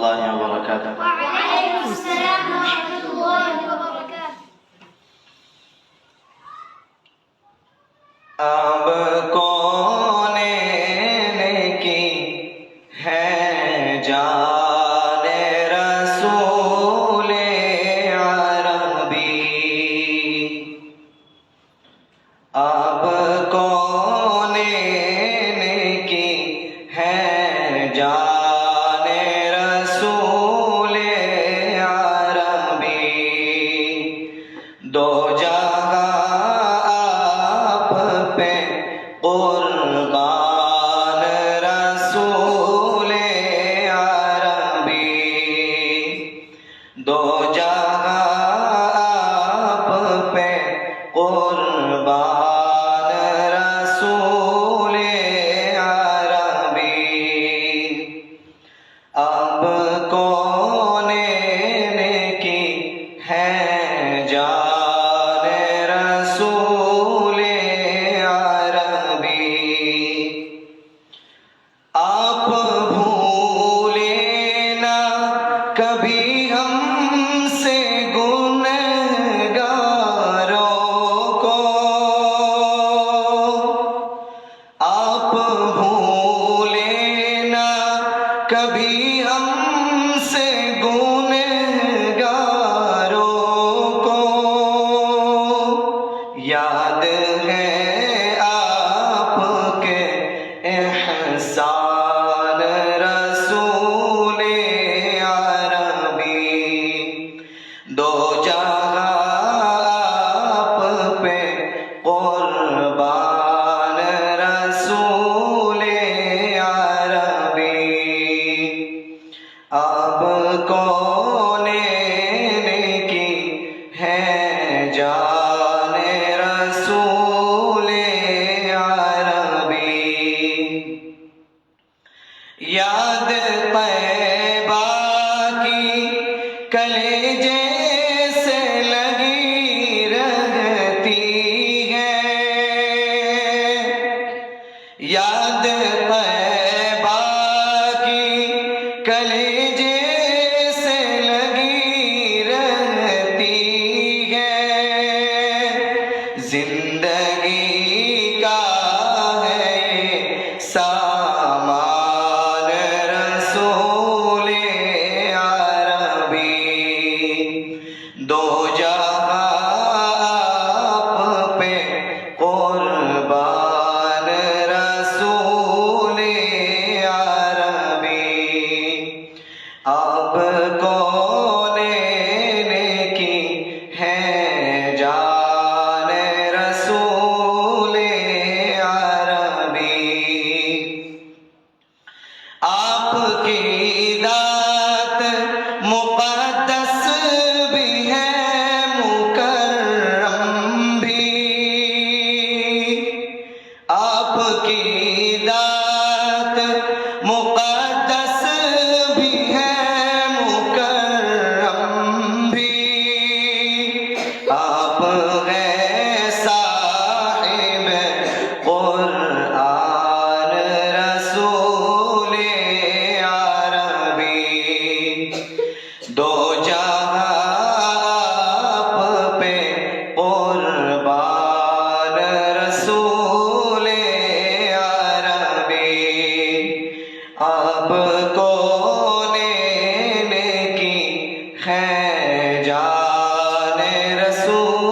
الله وبركاته. وعليكم السلام ورحمة الله وبركاته. اب کونین کی ہے جان رسول عربی، اب کونین کی ہے جان رسول عربی، دو جہاں آپ پہ قربان رسول عربی، دو جہاں آپ پہ قربان رسول عربی، اب کونین کی ہے جان رسول عربی، آپ بھولے نہ کبھی ہم سے گنہگاروں کو، آپ بھولے نہ کبھی ہم سے گنہگاروں کو، یاد ہے آپ کے احسان رسول عربی، دو جہاں آپ پہ قربان رسول عربی، اب کونین کی ہے جان رسول عربی، یاد طیبہ کی کلیجے سے لگی رہتی ہے، یاد طیبہ کی کلیجے سے لگی رہتی ہے، زندگی کا ہے یہ سامان رسول عربی، دو جہاں آپ پہ قربان رسول عربی، اب کونین کی ہے جان رسول عربی، آپ کی ذات مقدس بھی ہے مکرم بھی، آپ کی ذات مقدس بھی ہے مکرم بھی، آپ ہیں صاحب قرآن رسول عربی، دو جہاں آپ پہ قربان رسول عربی، اب کونین کی ہے جان رسول